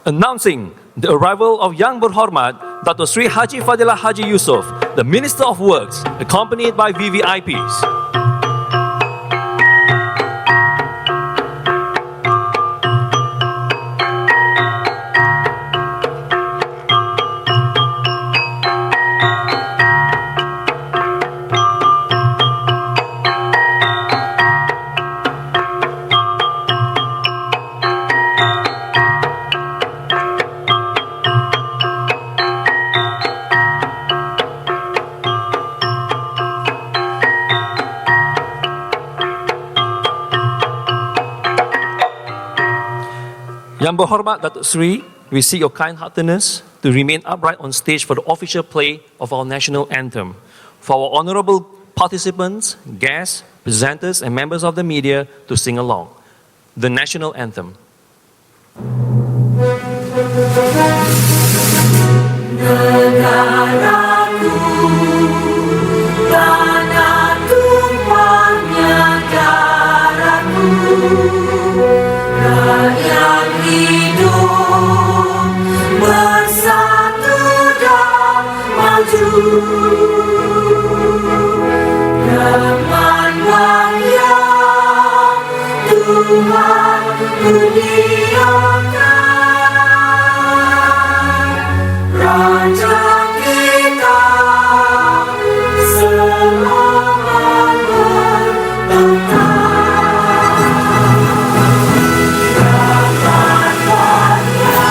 Announcing the arrival of Yang Berhormat Dato Sri Haji Fadillah Haji Yusof, the Minister of Works, accompanied by VVIPs. Yang Berhormat Datuk Sri, we seek your kind heartedness to remain upright on stage for the official play of our national anthem. For our honourable participants, guests, presenters and members of the media to sing along. The national anthem. Negaraku, tanah tumpahnya darahku, rakyat hidup bersatu dan maju, Rahman yang Tuhan kurniakan. Raja kita selamat bertahta, rahmat-Nya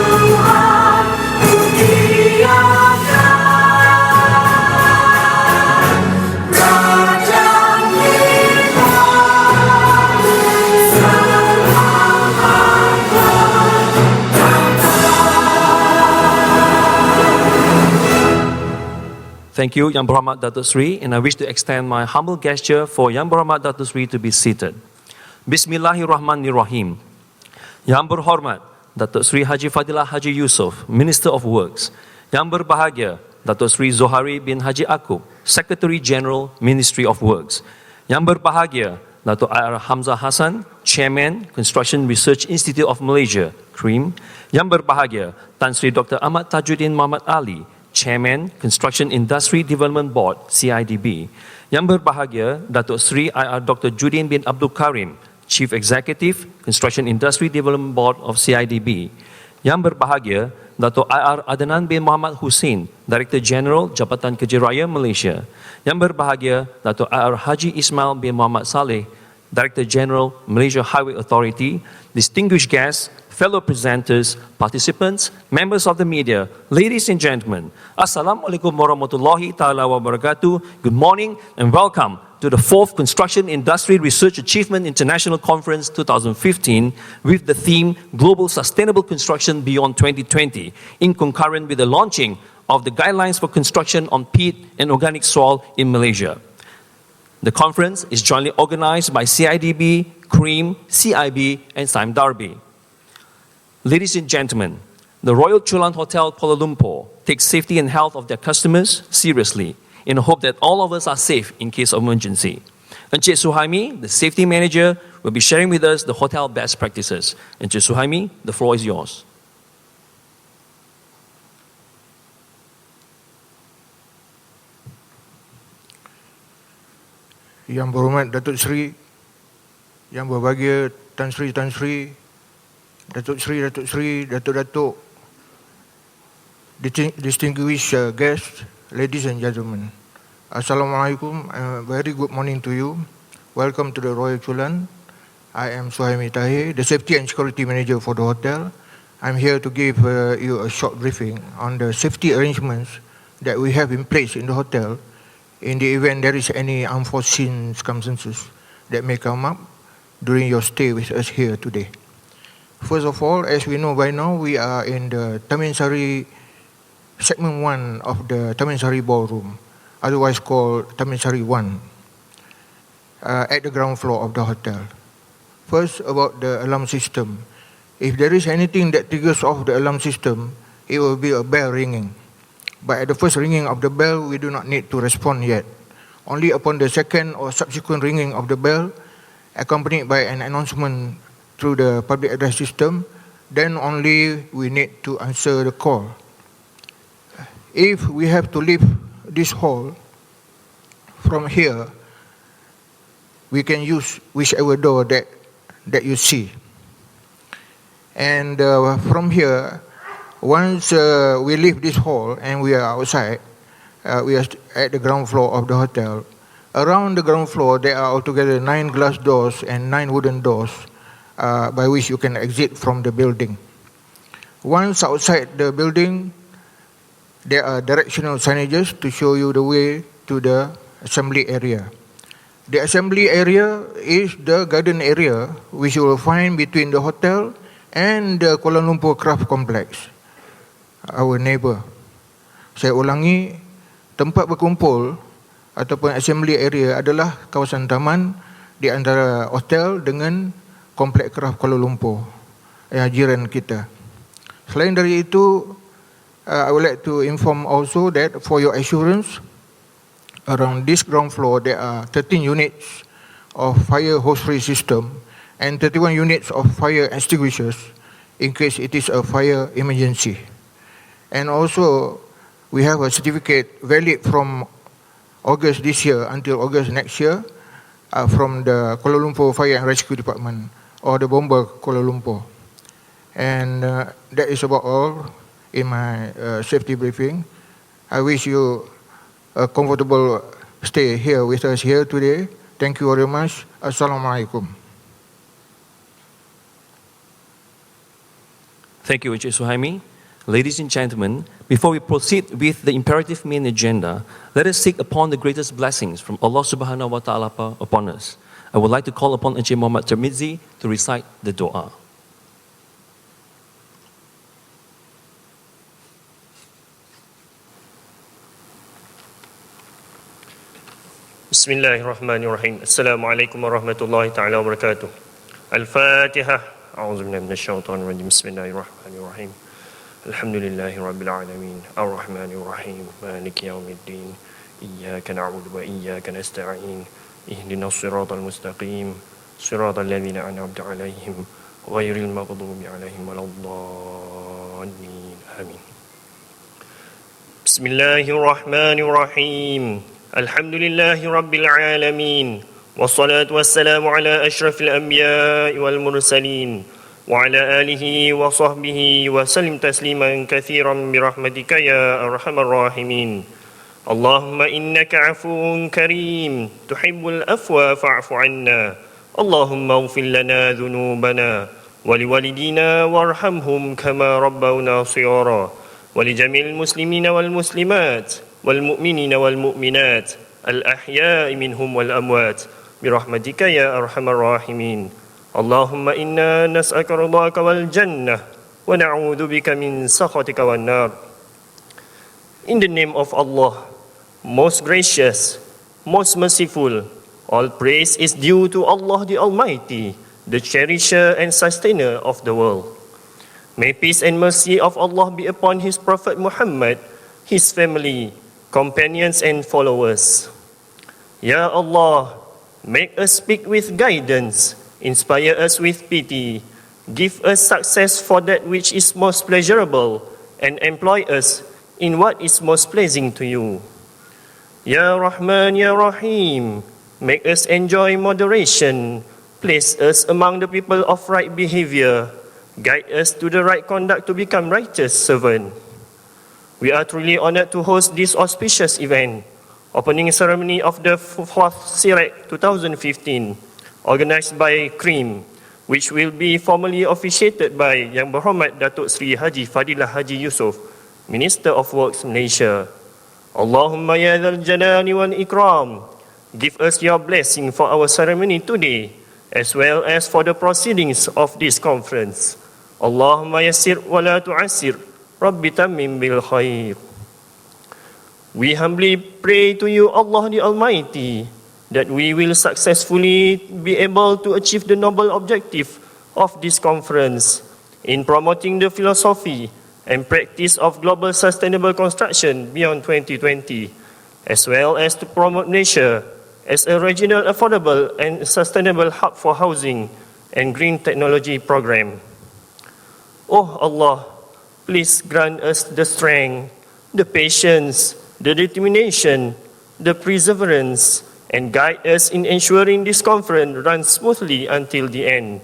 Tuhan kurniakan. Raja kita selamat Thank you, Yang Berhormat Datuk Sri, and I wish to extend my humble gesture for Yang Berhormat Datuk Sri to be seated. Bismillahirrahmanirrahim. Yang Berhormat Datuk Sri Haji Fadillah Haji Yusof, Minister of Works. Yang Berbahagia Datuk Sri Zohari bin Haji Akub, Secretary General, Ministry of Works. Yang Berbahagia Datuk Ir. Hamzah Hassan, Chairman, Construction Research Institute of Malaysia, CREAM. Yang Berbahagia Tan Sri Dr. Ahmad Tajuddin Muhammad Ali, Chairman, Construction Industry Development Board, CIDB. Yang Berbahagia Datuk Sri Ir. Dr. Judin bin Abdul Karim, Chief Executive, Construction Industry Development Board of CIDB. Yang Berbahagia Datuk Ir. Adnan bin Muhammad Hussein, Director General, Jabatan Kerja Raya Malaysia. Yang Berbahagia Datuk Ir. Haji Ismail bin Muhammad Saleh, Director General, Malaysia Highway Authority. Distinguished guests, fellow presenters, participants, members of the media, ladies and gentlemen, Assalamualaikum warahmatullahi ta'ala wabarakatuh. Good morning and welcome to the 4th Construction Industry Research Achievement International Conference 2015 with the theme Global Sustainable Construction Beyond 2020, in concurrent with the launching of the Guidelines for Construction on Peat and Organic Soil in Malaysia. The conference is jointly organized by CIDB, CREAM, CIB and Sime Darby. Ladies and gentlemen, the Royal Chulan Hotel Kuala Lumpur takes safety and health of their customers seriously in the hope that all of us are safe in case of emergency. Encik Suhaimi, the safety manager, will be sharing with us the hotel best practices. Encik Suhaimi, the floor is yours. Yang Berhormat Datuk Sri, Yang Berbahagia Tan Sri, Datuk Sri, Datuk, distinguished guests, ladies and gentlemen. Assalamualaikum, very good morning to you. Welcome to the Royal Chulan. I am Suhaimi Tahir, the Safety and Security Manager for the hotel. I'm here to give you a short briefing on the safety arrangements that we have in place in the hotel in the event there is any unforeseen circumstances that may come up during your stay with us here today. First of all, as we know by now, we are in the Taman Sari, segment 1 of the Taman Sari Ballroom, otherwise called Taman Sari 1, at the ground floor of the hotel. First, about the alarm system. If there is anything that triggers off the alarm system, it will be a bell ringing. But at the first ringing of the bell, we do not need to respond yet. Only upon the second or subsequent ringing of the bell, accompanied by an announcement through the public address system, then only we need to answer the call. If we have to leave this hall from here, we can use whichever door that you see. And from here, once we leave this hall and we are outside, we are at the ground floor of the hotel. Around the ground floor, there are altogether 9 glass doors and 9 wooden doors by which you can exit from the building. Once outside the building, there are directional signages to show you the way to the assembly area. The assembly area is the garden area which you will find between the hotel and the Kuala Lumpur Craft Complex, our neighbor. Saya ulangi, tempat berkumpul ataupun assembly area adalah kawasan taman di antara hotel dengan Kompleks Craft Kuala Lumpur, jiran kita. Selain dari itu, I would like to inform also that for your assurance, around this ground floor there are 13 units of fire hose-free system and 31 units of fire extinguishers in case it is a fire emergency. And also, we have a certificate valid from August this year until August next year from the Kuala Lumpur Fire and Rescue Department or the Bomber Kuala Lumpur. And that is about all in my safety briefing. I wish you a comfortable stay here with us here today. Thank you very much. Assalamualaikum. Thank you, Encik Suhaimi. Ladies and gentlemen, before we proceed with the imperative main agenda, let us seek upon the greatest blessings from Allah Subhanahu wa Ta'ala upon us. I would like to call upon Encik Muhammad Tirmizi to recite the dua. Bismillahirrahmanirrahim. Assalamualaikum warahmatullahi ta'ala wabarakatuh. Al-Fatihah. A'udzu billahi minasyaitonir rajim. Bismillahirrahmanirrahim. Alhamdulillahi rabbil alamin. Ar-Rahmanir Rahim. Maliki yaumiddin. Iyyaka na'budu wa iyyaka nasta'in. Ihdinas siratal mustaqim. Siratal ladzina an'amta 'alaihim ghairil maghdubi 'alaihim waladdallin. Amin. Bismillahirrahmanirrahim. Alhamdulillahi rabbil alamin. Wassalatu wassalamu ala ashrafil anbiya'i wal mursalin wa ala alihi wa sahbihi wa sallim tasliman kathiran birahmatika ya arhamar rahimin. Allahumma innaka afuwun karim tuhibbul afwa fa'fu anna. Allahumma ighfir lana dhunubana wa liwalidina warhamhum kama rabbawna shighara wa lijamil muslimina wal muslimat wal mu'minina wal mu'minat al ahya'i minhum wal amwat birahmatika ya arhamar rahimin. Allahumma inna nas'aluka ridhaka wal jannah wa na'udzu bika min sakhatika wan nar. In the name of Allah, most gracious, most merciful, all praise is due to Allah the Almighty, the cherisher and sustainer of the world. May peace and mercy of Allah be upon His Prophet Muhammad, his family, companions and followers. Ya Allah, make us speak with guidance, inspire us with pity, give us success for that which is most pleasurable, and employ us in what is most pleasing to you. Ya Rahman, Ya Rahim, make us enjoy moderation, place us among the people of right behavior, guide us to the right conduct to become righteous servant. We are truly honored to host this auspicious event, opening ceremony of the 4th CIRAIC 2015, organized by CREAM, which will be formally officiated by Yang Berhormat Dato Sri Haji Fadillah Haji Yusof, Minister of Works Malaysia. Allahumma ya dzal jalali wal ikram, give us your blessing for our ceremony today, as well as for the proceedings of this conference. Allahumma yassir wa la tu'assir, Rabbi tammim bil khair. We humbly pray to you, Allah the Almighty, that we will successfully be able to achieve the noble objective of this conference in promoting the philosophy and practice of global sustainable construction beyond 2020, as well as to promote Malaysia as a regional affordable and sustainable hub for housing and Green Technology Program. Oh Allah, please grant us the strength, the patience, the determination, the perseverance, and guide us in ensuring this conference runs smoothly until the end.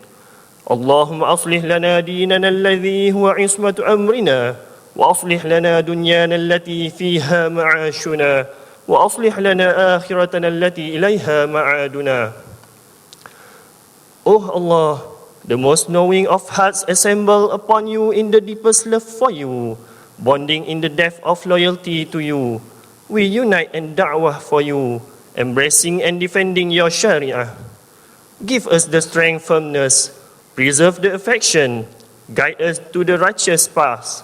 Allahumma aslih lana dinana alladhi huwa ismatu amrina, wa aslih lana dunyana allati fiha ma'ashuna, wa aslih lana akhiratana allati ilayha ma'aduna. Oh Allah, the most knowing of hearts assemble upon you in the deepest love for you, bonding in the depth of loyalty to you. We unite in da'wah for you, embracing and defending your Sharia. Give us the strength, firmness, preserve the affection, guide us to the righteous path.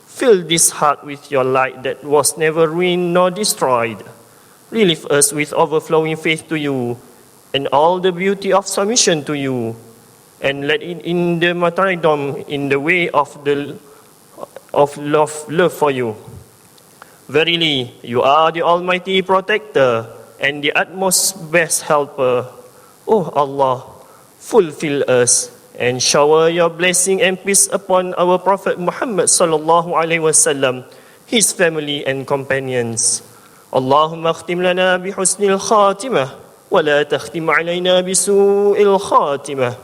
Fill this heart with your light that was never ruined nor destroyed. Relieve us with overflowing faith to you and all the beauty of submission to you, and let it in the martyrdom in the way of love for you. Verily, you are the Almighty Protector and the utmost best helper. Oh Allah, fulfill us and shower your blessing and peace upon our Prophet Muhammad sallallahu alaihi wasallam, his family and companions. Allahumma akhtim lana bi husnil khatimah wa la takhtim alayna bi su'il khatimah.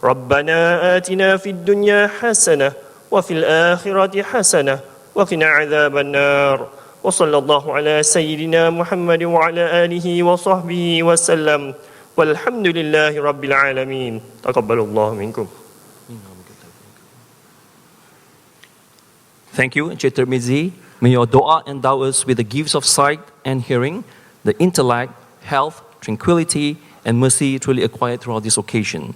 Rabbana atina fid dunya hasanah wa fil akhirati hasanah wa qina adzaban nar. Wa sallallahu ala sayyidina Muhammad wa ala alihi wa sahbihi wa sallam. Walhamdulillahi rabbil alamin. Taqabbalallahu minkum. Thank you, Encik Tirmizi. May your dua endow us with the gifts of sight and hearing, the intellect, health, tranquility, and mercy truly acquired throughout this occasion.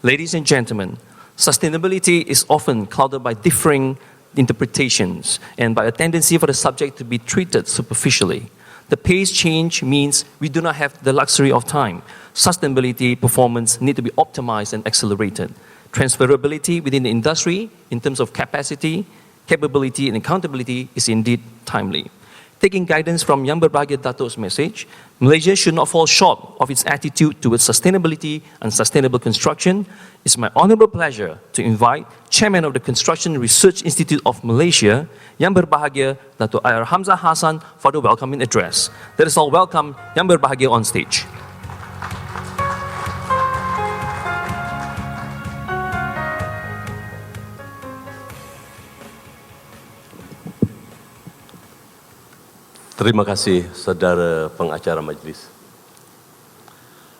Ladies and gentlemen, sustainability is often clouded by differing interpretations and by a tendency for the subject to be treated superficially. The pace change means we do not have the luxury of time. Sustainability performance need to be optimized and accelerated. Transferability within the industry in terms of capacity, capability, and accountability is indeed timely. Taking guidance from Yang Berbahagia Dato's message, Malaysia should not fall short of its attitude towards sustainability and sustainable construction. It's my honorable pleasure to invite Chairman of the Construction Research Institute of Malaysia, Yang Berbahagia Dato' Air Hamzah Hassan, for the welcoming address. Let us all welcome Yang Berbahagia on stage. Terima kasih saudara pengacara majlis.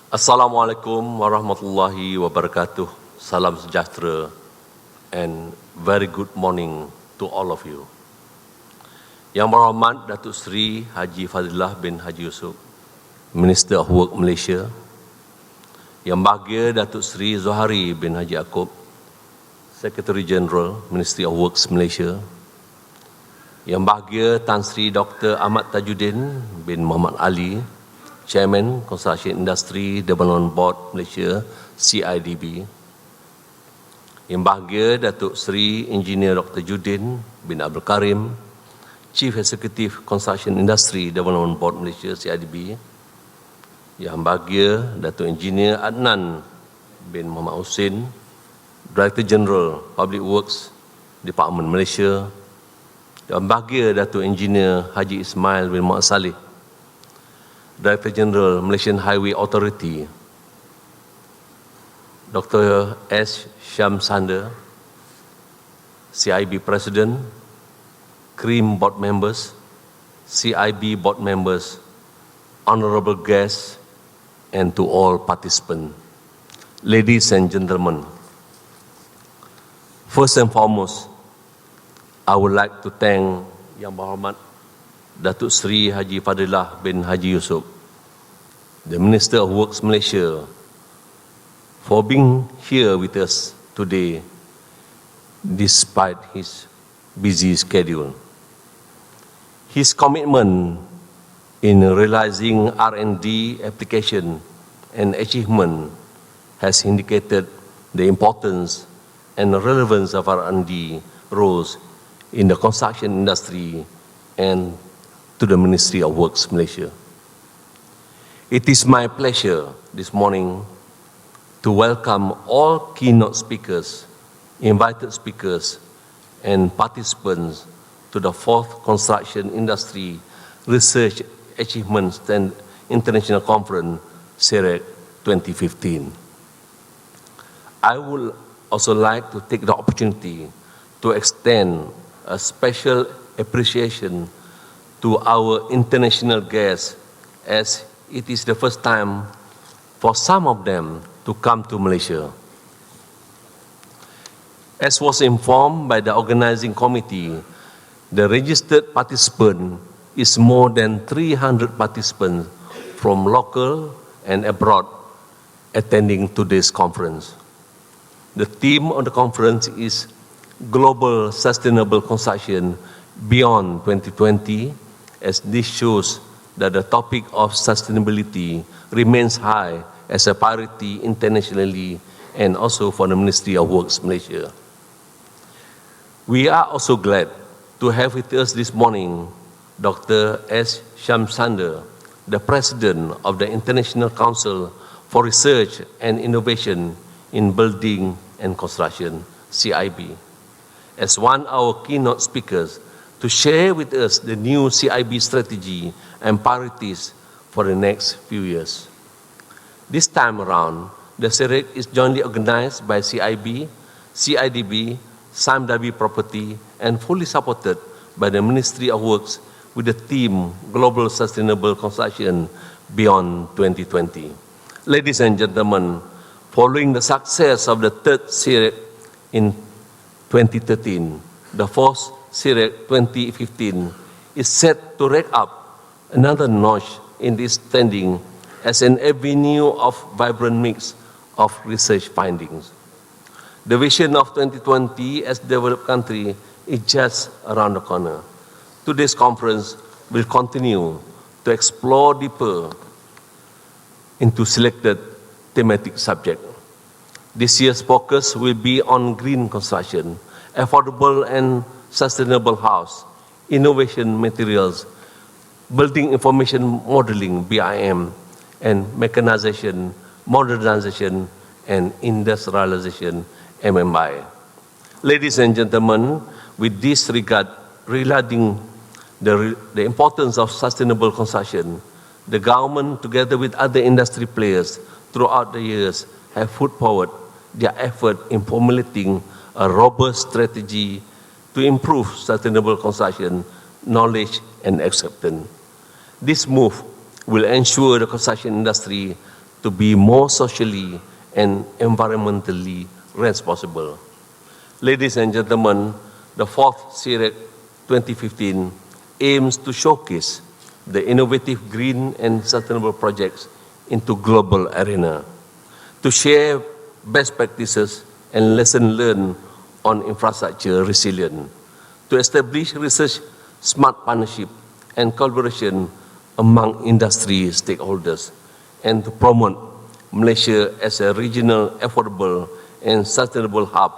Assalamualaikum warahmatullahi wabarakatuh. Salam sejahtera and very good morning to all of you. Yang berhormat Datuk Seri Haji Fadillah bin Haji Yusof, Minister of Work Malaysia. Yang bahagia Datuk Seri Zohari bin Haji Akub, Secretary General Ministry of Works Malaysia. Yang bahagia Tan Sri Dr. Ahmad Tajuddin bin Muhammad Ali, Chairman Construction Industry Development Board Malaysia, CIDB. Yang bahagia Datuk Seri Engineer Dr. Judin bin Abdul Karim, Chief Executive Construction Industry Development Board Malaysia, CIDB. Yang bahagia Datuk Engineer Adnan bin Muhammad Hussein, Director General Public Works Department Malaysia. Yang bahagia Datuk Engineer Haji Ismail bin Muhammad Saleh, Director General Malaysian Highway Authority. Dr. S. Syamsander, CIB President, CREAM Board Members, CIB Board Members, Honorable Guests, and to all participants. Ladies and gentlemen, first and foremost, I would like to thank Yang Berhormat Datuk Seri Haji Fadillah bin Haji Yusof, the Minister of Works Malaysia, for being here with us today despite his busy schedule. His commitment in realizing R&D application and achievement has indicated the importance and relevance of R&D roles in the construction industry and to the Ministry of Works Malaysia. It is my pleasure this morning to welcome all keynote speakers, invited speakers, and participants to the 4th Construction Industry Research Achievements and International Conference, CIRAIC 2015. I would also like to take the opportunity to extend a special appreciation to our international guests, as it is the first time for some of them to come to Malaysia. As was informed by the organizing committee, the registered participant is more than 300 participants from local and abroad attending today's conference. The theme of the conference is Global Sustainable Construction Beyond 2020, as this shows that the topic of sustainability remains high as a priority internationally and also for the Ministry of Works Malaysia. We are also glad to have with us this morning Dr. S. Shamsander, the President of the International Council for Research and Innovation in Building and Construction, CIB, as one of our keynote speakers to share with us the new CIB strategy and priorities for the next few years. This time around, the CIRAIC is jointly organized by CIB, CIDB, SAMDABI Property, and fully supported by the Ministry of Works with the theme Global Sustainable Construction Beyond 2020. Ladies and gentlemen, following the success of the 3rd CIRAIC in 2013, the 4th CIRAIC 2015 is set to rack up another notch in this standing as an avenue of vibrant mix of research findings. The vision of 2020 as developed country is just around the corner. Today's conference will continue to explore deeper into selected thematic subjects. This year's focus will be on green construction, affordable and sustainable house, innovation materials, building information modeling, BIM, and mechanization, modernization, and industrialization, MMI. Ladies and gentlemen, with this regard, regarding the importance of sustainable construction, the government, together with other industry players throughout the years, have put forward their effort in formulating a robust strategy to improve sustainable construction, knowledge, and acceptance. This move will ensure the construction industry to be more socially and environmentally responsible. Ladies and gentlemen, the 4th CIRAIC 2015 aims to showcase the innovative green and sustainable projects into global arena, to share best practices and lessons learned on infrastructure resilience, to establish research smart partnership and collaboration among industry stakeholders, and to promote Malaysia as a regional, affordable, and sustainable hub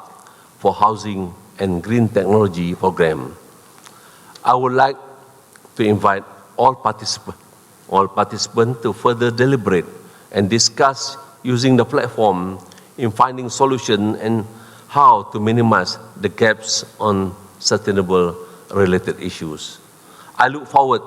for housing and green technology program. I would like to invite all participants to further deliberate and discuss using the platform in finding solutions and how to minimize the gaps on sustainable related issues. I look forward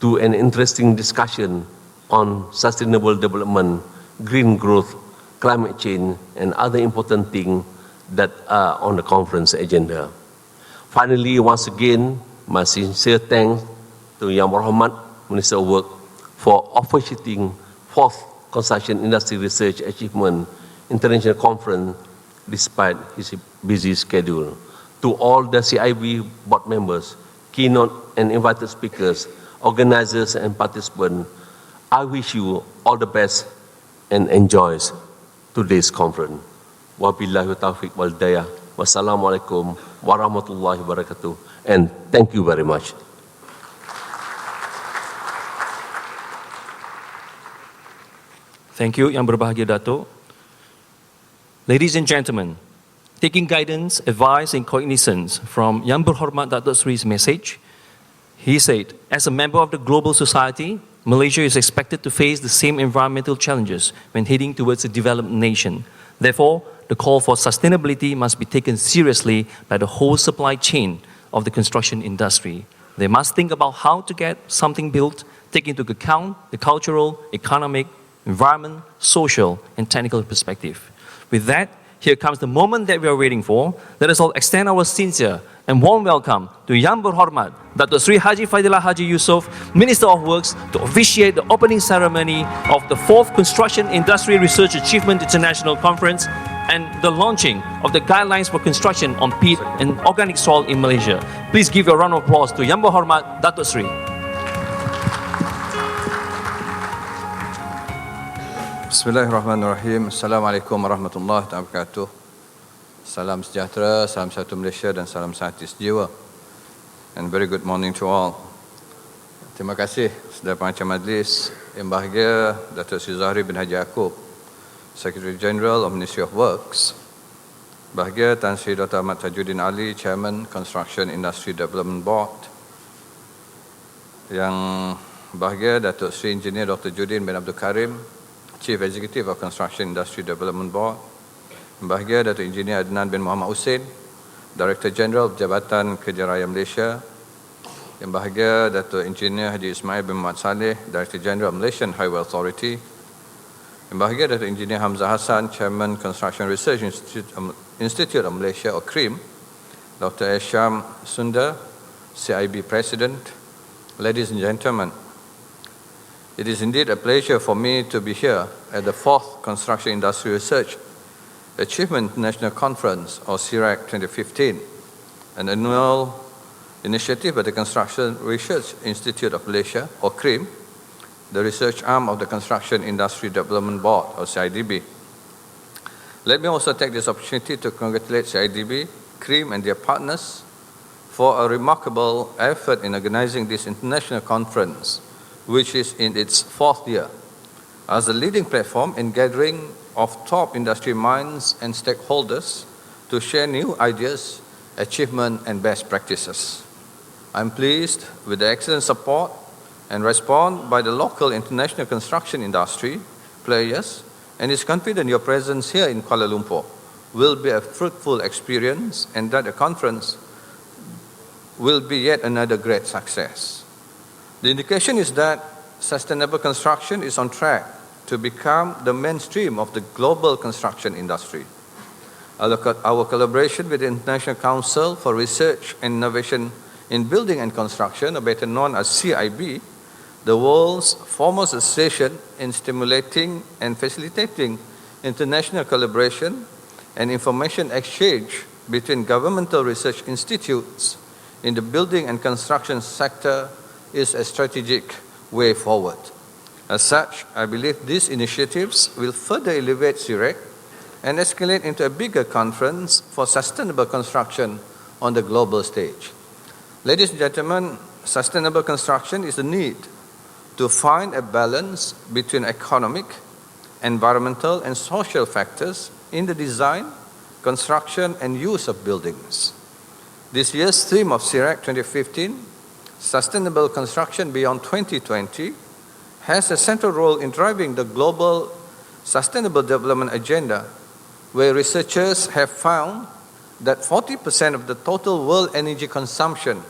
to an interesting discussion on sustainable development, green growth, climate change, and other important things that are on the conference agenda. Finally, once again, my sincere thanks to Yang Berhormat Minister of Work for officiating 4th Construction Industry Research Achievement International Conference despite his busy schedule. To all the CIB board members, keynote and invited speakers, organizers and participants, I wish you all the best and enjoy today's conference. Wabillahi taufiq wal hidayah. Wassalamualaikum warahmatullahi wabarakatuh. And thank you very much. Thank you, Yang Berbahagia Dato. Ladies and gentlemen, taking guidance, advice, and cognizance from Yang Berhormat Dato Sri's message, he said, as a member of the global society, Malaysia is expected to face the same environmental challenges when heading towards a developed nation. Therefore, the call for sustainability must be taken seriously by the whole supply chain of the construction industry. They must think about how to get something built, taking into account the cultural, economic, environment, social, and technical perspective. With that, here comes the moment that we are waiting for. Let us all extend our sincere and warm welcome to Yang Berhormat Dato Sri Haji Fadillah Haji Yusof, Minister of Works, to officiate the opening ceremony of the 4th Construction Industry Research Achievement International Conference and the launching of the guidelines for construction on peat and organic soil in Malaysia. Please give a round of applause to Yang Berhormat Dato Sri. Bismillahirrahmanirrahim. Assalamualaikum warahmatullahi wabarakatuh. Salam sejahtera, salam satu Malaysia dan salam satu jiwa. And very good morning to all. Terima kasih Saudara Pengacara Majlis Yang Bahagia Dato' Sri Zohari bin Haji Yaakob, Secretary General of Ministry of Works. Bahagia Tan Sri Dr. Ahmad Tajuddin Ali, Chairman Construction Industry Development Board. Yang bahagia Dato' Sri Engineer Dr. Judin bin Abdul Karim, Chief Executive of Construction Industry Development Board. Bahagia Dato' Engineer Adnan bin Muhammad Hussein, Director General Jabatan Kerja Raya Malaysia. Yang bahagia Dato' Engineer Haji Ismail bin Muhammad Saleh, Director General Malaysian Highway Authority. Yang bahagia Dato' Engineer Hamzah Hassan, Chairman Construction Research Institute of Malaysia or CRIM. Dr. Esham Sundar, CIB President. Ladies and gentlemen, it is indeed a pleasure for me to be here at the 4th Construction Industry Research Achievement International Conference, or CIRAIC 2015, an annual initiative by the Construction Research Institute of Malaysia, or CRIM, the research arm of the Construction Industry Development Board, or CIDB. Let me also take this opportunity to congratulate CIDB, CRIM, and their partners for a remarkable effort in organizing this international conference, which is in its 4th year, as a leading platform in gathering of top industry minds and stakeholders to share new ideas, achievement, and best practices. I'm pleased with the excellent support and response by the local international construction industry players, and is confident your presence here in Kuala Lumpur will be a fruitful experience and that the conference will be yet another great success. The indication is that sustainable construction is on track to become the mainstream of the global construction industry. Our collaboration with the International Council for Research and Innovation in Building and Construction, or better known as CIB, the world's foremost association in stimulating and facilitating international collaboration and information exchange between governmental research institutes in the building and construction sector, is a strategic way forward. As such, I believe these initiatives will further elevate CIRAIC and escalate into a bigger conference for sustainable construction on the global stage. Ladies and gentlemen, sustainable construction is the need to find a balance between economic, environmental, and social factors in the design, construction, and use of buildings. This year's theme of CIRAIC 2015, Sustainable Construction Beyond 2020, has a central role in driving the global sustainable development agenda, where researchers have found that 40% of the total world energy consumption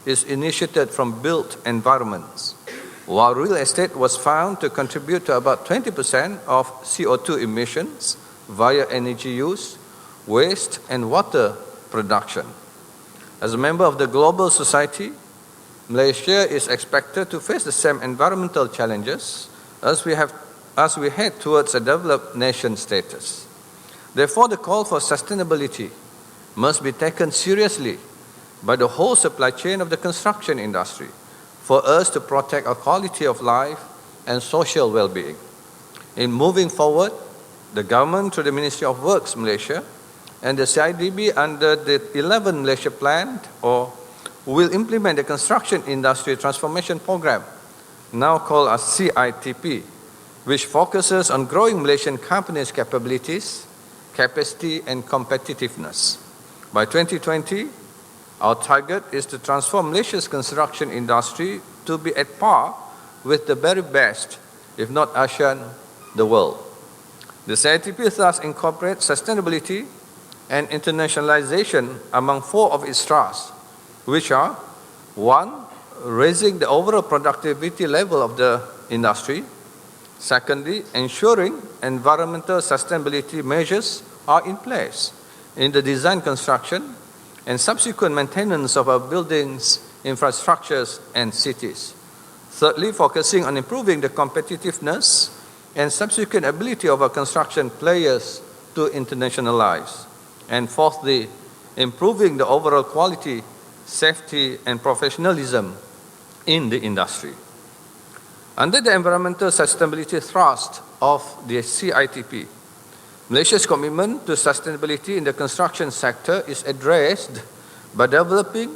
is initiated from built environments, while real estate was found to contribute to about 20% of CO2 emissions via energy use, waste, and water production. As a member of the global society, Malaysia is expected to face the same environmental challenges as we head towards a developed nation status. Therefore, the call for sustainability must be taken seriously by the whole supply chain of the construction industry for us to protect our quality of life and social well-being. In moving forward, the government through the Ministry of Works Malaysia and the CIDB under the 11 Malaysia Plan will implement the Construction Industry Transformation Program, now called as CITP, which focuses on growing Malaysian companies' capabilities, capacity, and competitiveness. By 2020, our target is to transform Malaysia's construction industry to be at par with the very best, if not ASEAN, the world. The CITP thus incorporates sustainability and internationalization among four of its thrusts, which are: 1, raising the overall productivity level of the industry; secondly, ensuring environmental sustainability measures are in place in the design, construction, and subsequent maintenance of our buildings, infrastructures, and cities; thirdly, focusing on improving the competitiveness and subsequent ability of our construction players to internationalize; and fourthly, improving the overall quality, safety, and professionalism in the industry. Under the environmental sustainability thrust of the CITP, Malaysia's commitment to sustainability in the construction sector is addressed by developing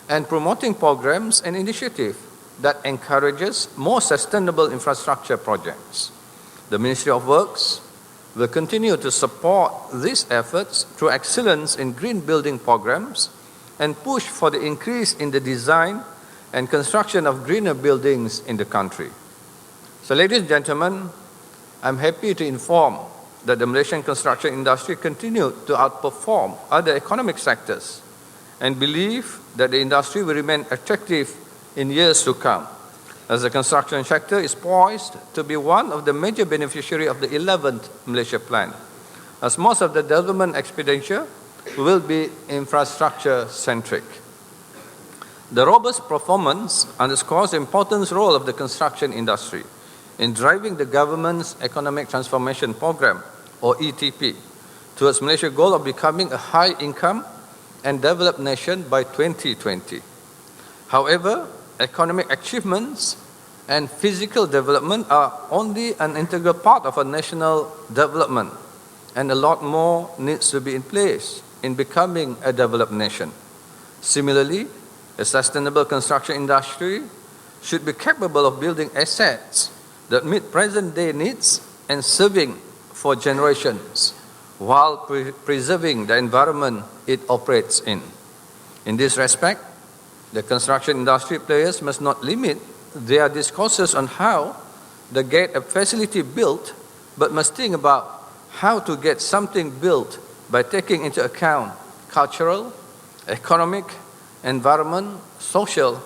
and promoting programs and initiatives that encourages more sustainable infrastructure projects. The Ministry of Works will continue to support these efforts through excellence in green building programs and push for the increase in the design and construction of greener buildings in the country. So, ladies and gentlemen, I'm happy to inform that the Malaysian construction industry continued to outperform other economic sectors and believe that the industry will remain attractive in years to come, as the construction sector is poised to be one of the major beneficiaries of the 11th Malaysia Plan, as most of the development expenditure will be infrastructure-centric. The robust performance underscores the important role of the construction industry in driving the government's Economic Transformation Program, or ETP, towards Malaysia's goal of becoming a high-income and developed nation by 2020. However, economic achievements and physical development are only an integral part of a national development, and a lot more needs to be in place in becoming a developed nation. Similarly, a sustainable construction industry should be capable of building assets that meet present-day needs and serving for generations, while preserving the environment it operates in. In this respect, the construction industry players must not limit their discourses on how to get a facility built, but must think about how to get something built by taking into account cultural, economic, environment, social,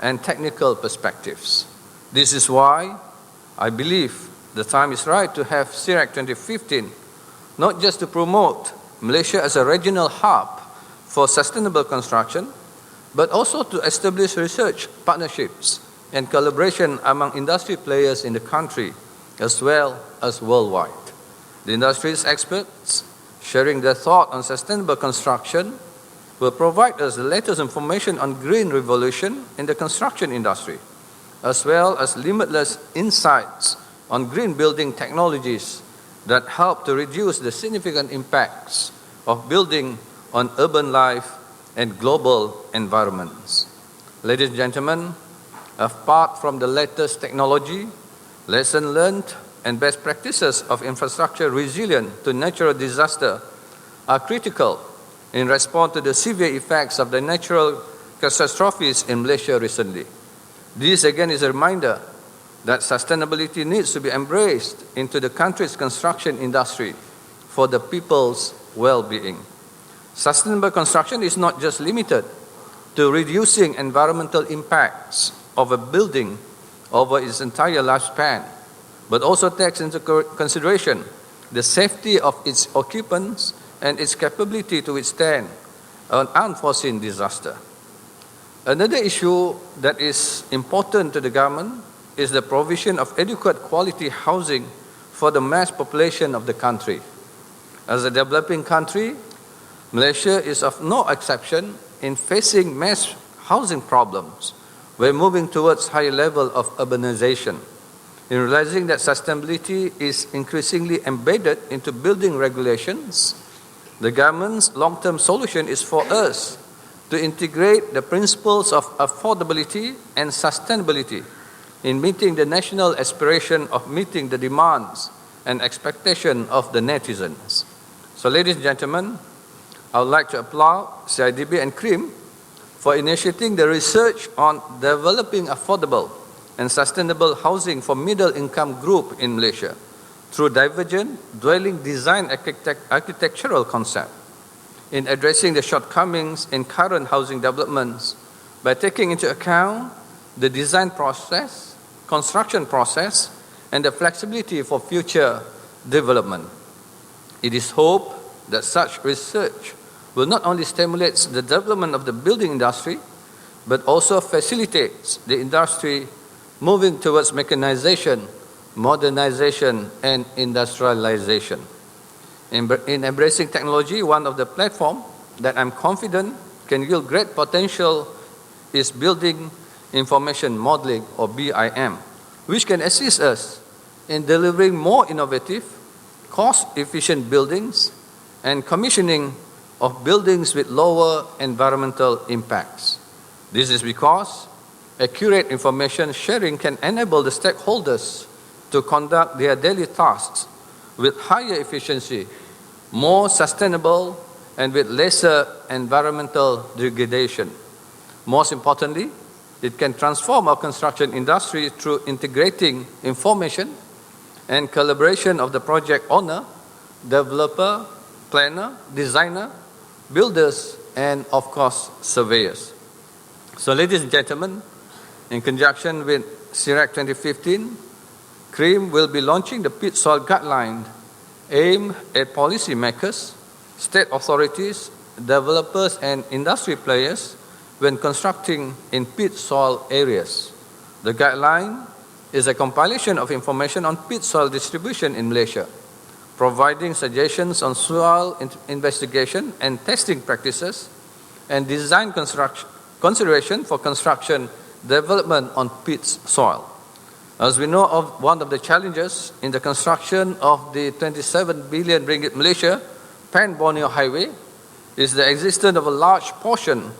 and technical perspectives. This is why I believe the time is right to have CIRAIC 2015, not just to promote Malaysia as a regional hub for sustainable construction, but also to establish research partnerships and collaboration among industry players in the country as well as worldwide. The industry's experts sharing their thought on sustainable construction will provide us the latest information on green revolution in the construction industry, as well as limitless insights on green building technologies that help to reduce the significant impacts of building on urban life and global environments. Ladies and gentlemen, apart from the latest technology, lessons learned and best practices of infrastructure resilient to natural disaster are critical in response to the severe effects of the natural catastrophes in Malaysia recently. This again is a reminder that sustainability needs to be embraced into the country's construction industry for the people's well-being. Sustainable construction is not just limited to reducing environmental impacts of a building over its entire lifespan, but also takes into consideration the safety of its occupants and its capability to withstand an unforeseen disaster. Another issue that is important to the government is the provision of adequate quality housing for the mass population of the country. As a developing country, Malaysia is of no exception in facing mass housing problems. We're moving towards higher level of urbanization. In realizing that sustainability is increasingly embedded into building regulations, the government's long-term solution is for us to integrate the principles of affordability and sustainability in meeting the national aspiration of meeting the demands and expectation of the netizens. So, ladies and gentlemen, I would like to applaud CIDB and CRIM for initiating the research on developing affordable, and sustainable housing for middle-income group in Malaysia through divergent dwelling design architectural concept, in addressing the shortcomings in current housing developments by taking into account the design process, construction process, and the flexibility for future development. It is hoped that such research will not only stimulate the development of the building industry, but also facilitates the industry moving towards mechanization, modernization, and industrialization. In embracing technology, one of the platforms that I'm confident can yield great potential is building information modeling, or BIM, which can assist us in delivering more innovative, cost-efficient buildings and commissioning of buildings with lower environmental impacts. This is because accurate information sharing can enable the stakeholders to conduct their daily tasks with higher efficiency, more sustainable, and with lesser environmental degradation. Most importantly, it can transform our construction industry through integrating information and collaboration of the project owner, developer, planner, designer, builders, and of course, surveyors. So ladies and gentlemen, in conjunction with CIRAIC 2015, CREAM will be launching the pit soil guideline aimed at policymakers, state authorities, developers, and industry players when constructing in pit soil areas. The guideline is a compilation of information on pit soil distribution in Malaysia, providing suggestions on soil investigation and testing practices, and design consideration for construction development on pit soil. As we know of one of the challenges in the construction of the 27 billion ringgit Malaysia Pan-Borneo Highway is the existence of a large portion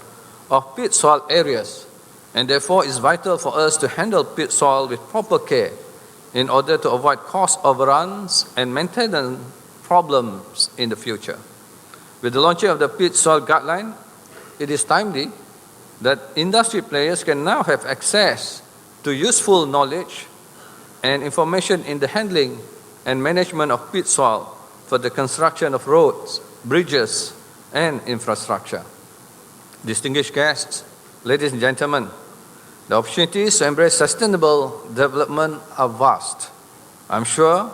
of pit soil areas, and therefore it's vital for us to handle pit soil with proper care in order to avoid cost overruns and maintenance problems in the future. With the launching of the pit soil guideline, it is timely that industry players can now have access to useful knowledge and information in the handling and management of pit soil for the construction of roads, bridges, and infrastructure. Distinguished guests, ladies and gentlemen, the opportunities to embrace sustainable development are vast. I'm sure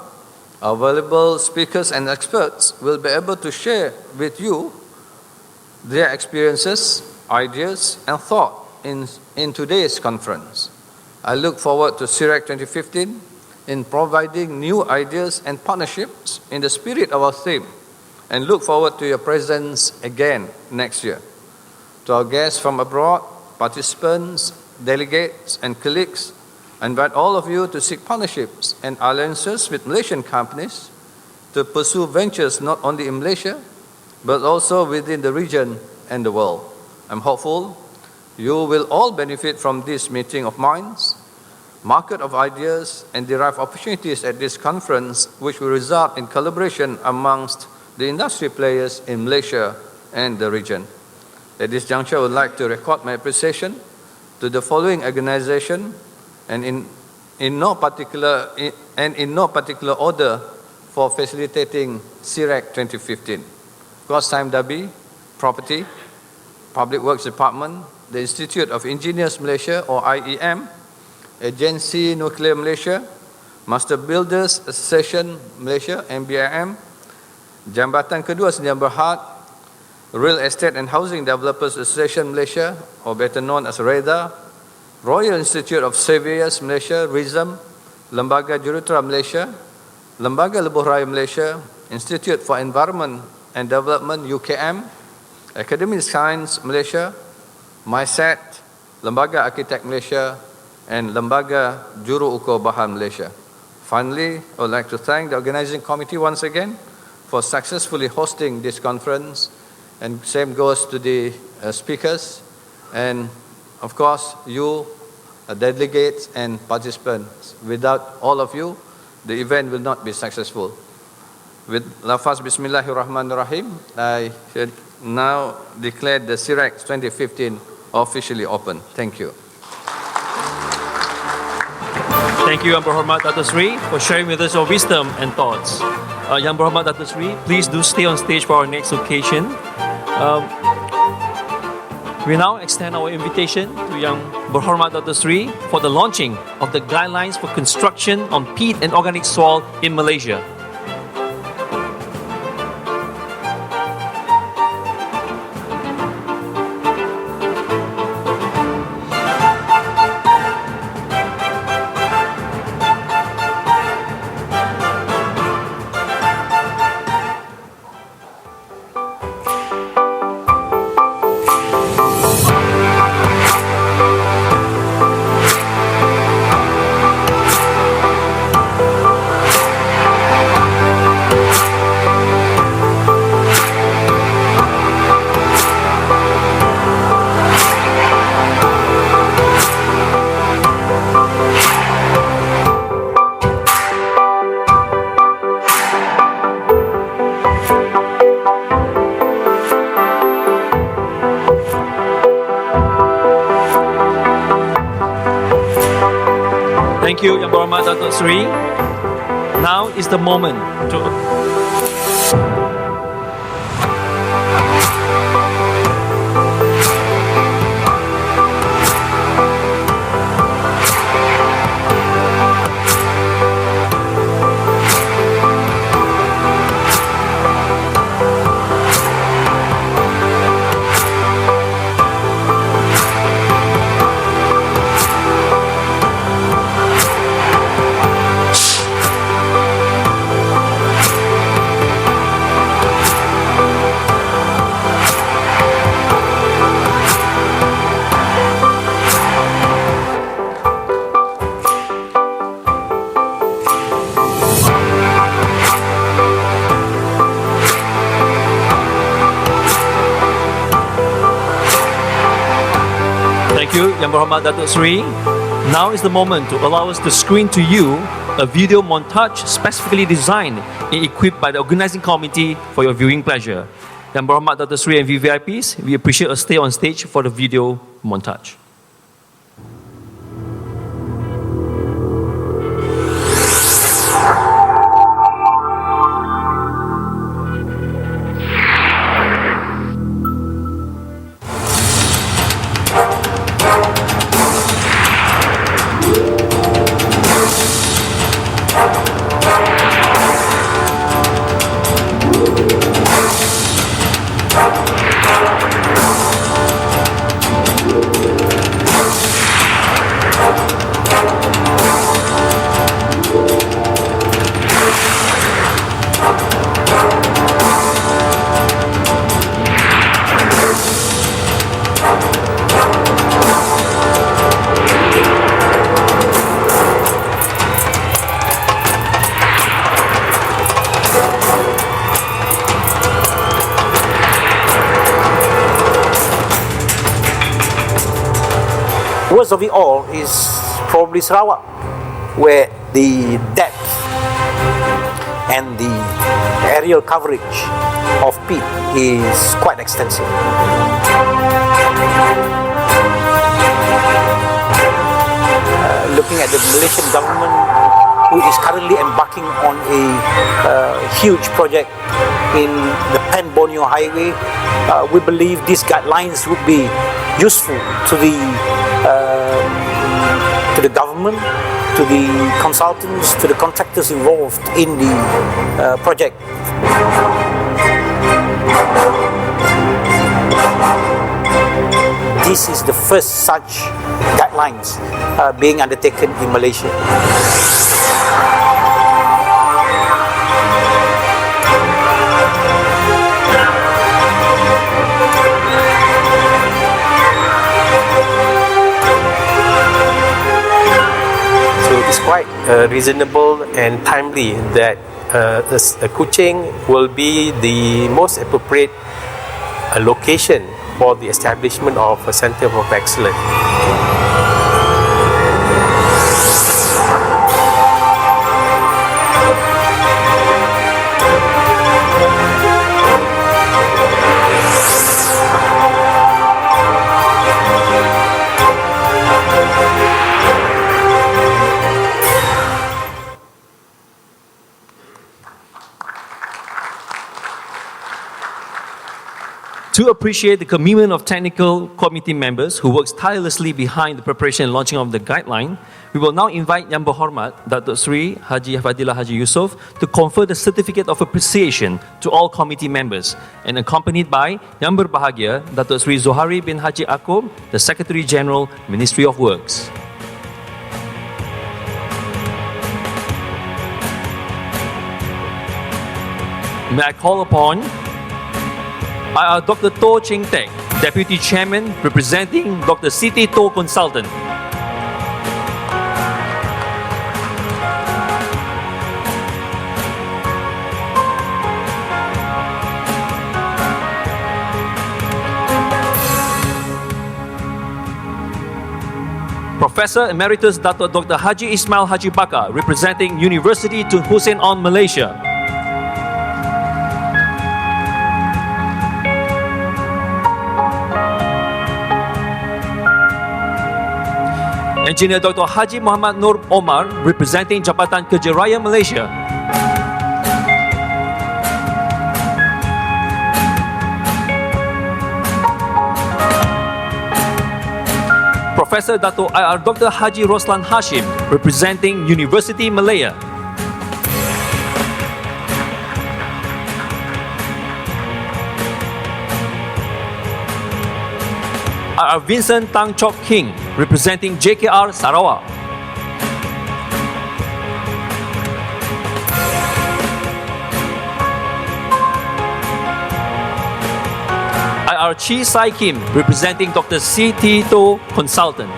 our valuable speakers and experts will be able to share with you their experiences, ideas, and thought in today's conference. I look forward to CIRAIC 2015 in providing new ideas and partnerships in the spirit of our theme, and look forward to your presence again next year. To our guests from abroad, participants, delegates, and colleagues, I invite all of you to seek partnerships and alliances with Malaysian companies to pursue ventures not only in Malaysia, but also within the region and the world. I'm hopeful you will all benefit from this meeting of minds, market of ideas, and derive opportunities at this conference, which will result in collaboration amongst the industry players in Malaysia and the region. At this juncture, I would like to record my appreciation to the following organization, and in no particular order, for facilitating CIRAIC 2015. Of course, Time Dabi, Property, Public Works Department, the Institute of Engineers Malaysia, or IEM, Agensi Nuclear Malaysia, Master Builders Association Malaysia, MBIM, Jambatan Kedua Sdn Bhd, Real Estate and Housing Developers Association Malaysia, or better known as REDA, Royal Institute of Surveyors Malaysia, RISM, Lembaga Jurutera Malaysia, Lembaga Lebuh Raya Malaysia, Institute for Environment and Development UKM, Academy of Science Malaysia, MySat, Lembaga Architect Malaysia, and Lembaga Juru Ukur Bahan Malaysia. Finally, I would like to thank the organizing committee once again for successfully hosting this conference, and same goes to the speakers, and of course you delegates and participants. Without all of you, the event will not be successful. With lafaz Bismillahirrahmanirrahim, I should now declare the CIRAIC 2015 officially open. Thank you. Thank you, Yang Berhormat Dato Sri, for sharing with us your wisdom and thoughts. Yang Berhormat Dato Sri, please do stay on stage for our next occasion. We now extend our invitation to Yang Berhormat Dato Sri for the launching of the guidelines for construction on peat and organic soil in Malaysia. Thank you, Yang Berhormat Dato Sri. Now is the moment to Yang Berhormat Dato Sri. Now is the moment to allow us to screen to you a video montage specifically designed and equipped by the organizing committee for your viewing pleasure. Yang Berhormat Dato Sri and VVIPs, we appreciate a stay on stage for the video montage. Worst of it all is probably Sarawak, where the depth and the aerial coverage of peat is quite extensive. Looking at the Malaysian government, who is currently embarking on a huge project in the Pan-Borneo Highway, we believe these guidelines would be useful to the government, to the consultants, to the contractors involved in the project. This is the first such guidelines being undertaken in Malaysia. Quite reasonable and timely that Kuching will be the most appropriate location for the establishment of a Centre of Excellence. To appreciate the commitment of technical committee members who works tirelessly behind the preparation and launching of the guideline, we will now invite Yang Berhormat Dato Sri Haji Fadillah Haji Yusof to confer the certificate of appreciation to all committee members, and accompanied by Yang Berbahagia Dato Sri Zohari bin Haji Akub, the Secretary General, Ministry of Works. May I call upon Dr. To Ching Tek, Deputy Chairman, representing Dr. Siti To Consultant. Professor Emeritus Dato Dr. Haji Ismail Haji Bakar, representing University Tun Hussein On Malaysia. Engineer Dr. Haji Muhammad Nur Omar, representing Jabatan Kerja Raya Malaysia. Professor Dato IR Dr. Haji Roslan Hashim, representing University Malaya. IR Vincent Tang Chok King, representing JKR Sarawak. IR Chi Sai Kim, representing Dr. C. T. To Consultant.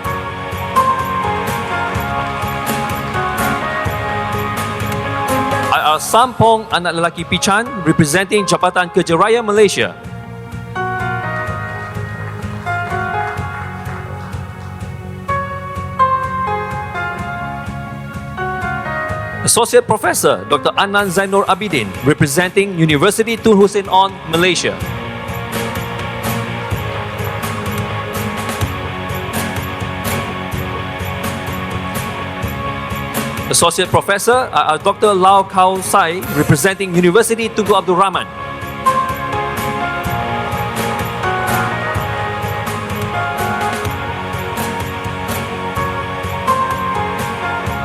IR Sampong Anak Lelaki Pichan, representing Jabatan Kerja Raya Malaysia. Associate Professor Dr. Anan Zainur Abidin, representing University Tun Hussein On Malaysia. Associate Professor Dr. Lau Kau Sai, representing University Tunku Abdul Rahman.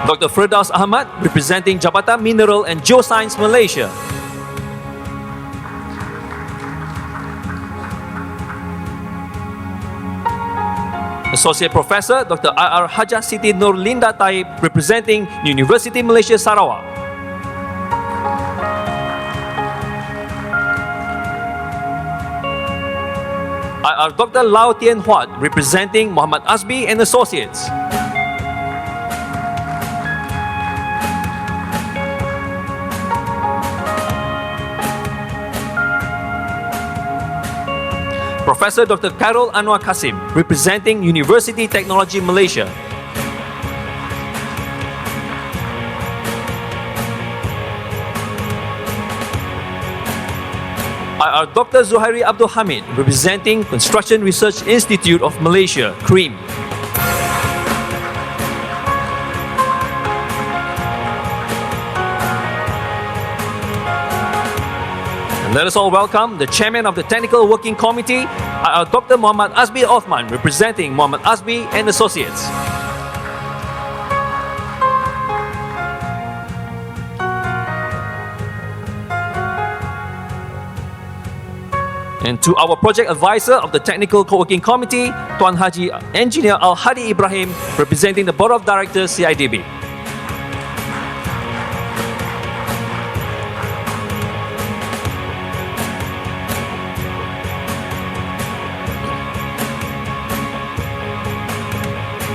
Dr. Firdaus Ahmad, representing Jabatan Mineral and Geoscience Malaysia. Associate Professor Dr. IR Hajah Siti Nur Linda Taib, representing University Malaysia Sarawak. IR Dr. Lau Tien Huat, representing Muhammad Azbi and Associates. Professor Dr. Carol Anwar Kasim, representing University Technology Malaysia. IR Dr. Zuhairi Abdul Hamid, representing Construction Research Institute of Malaysia, CREAM. Let us all welcome the Chairman of the Technical Working Committee, Dr. Muhammad Azbi Othman, representing Muhammad Azbi and Associates. And to our project advisor of the Technical Working Committee, Tuan Haji Engineer Al-Hadi Ibrahim, representing the Board of Directors, CIDB.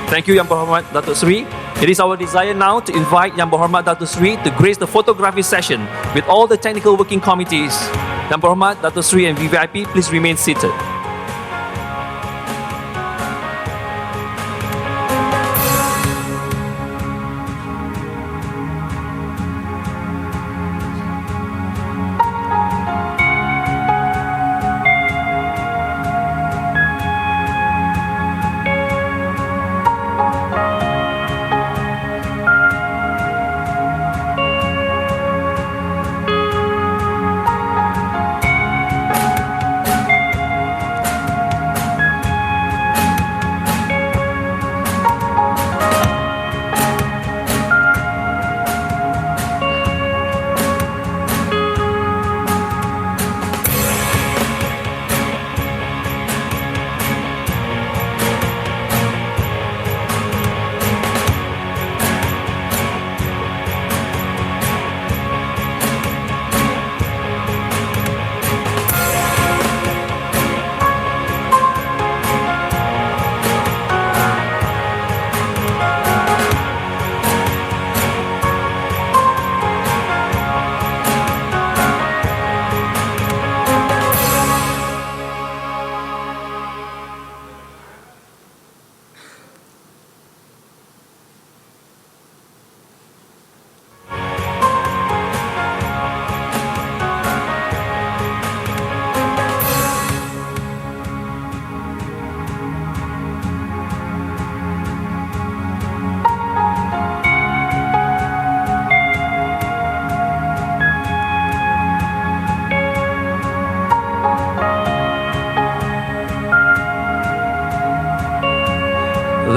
Thank you, Yang Berhormat Dato Sri. It is our desire now to invite Yang Berhormat Dato Sri to grace the photography session with all the technical working committees. Yang Berhormat Dato Sri and VVIP, please remain seated.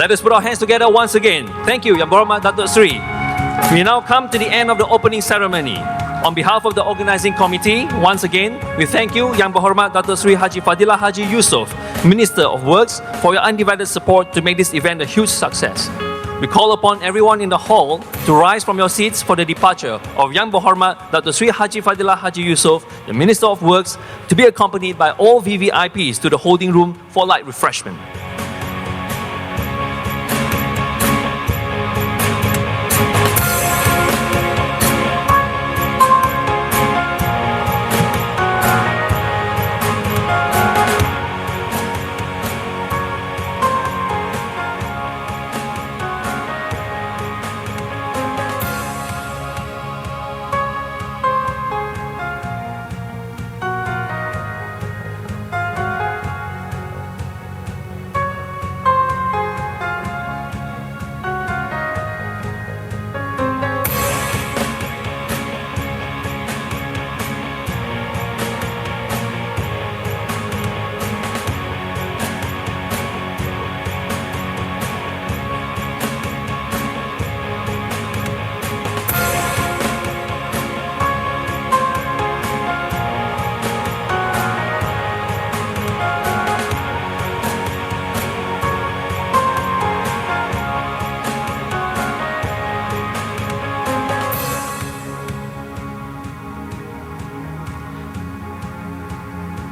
Let us put our hands together once again. Thank you, Yang Berhormat Datuk Seri. We now come to the end of the opening ceremony. On behalf of the organizing committee, once again, we thank you, Yang Berhormat Dato' Sri Haji Fadillah Haji Yusof, Minister of Works, for your undivided support to make this event a huge success. We call upon everyone in the hall to rise from your seats for the departure of Yang Berhormat Dato' Sri Haji Fadillah Haji Yusof, the Minister of Works, to be accompanied by all VVIPs to the holding room for light refreshment.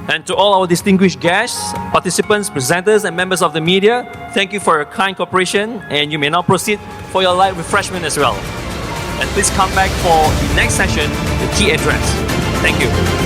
And to all our distinguished guests, participants, presenters, and members of the media, thank you for your kind cooperation, and you may now proceed for your light refreshment as well. And please come back for the next session, the tea address. Thank you.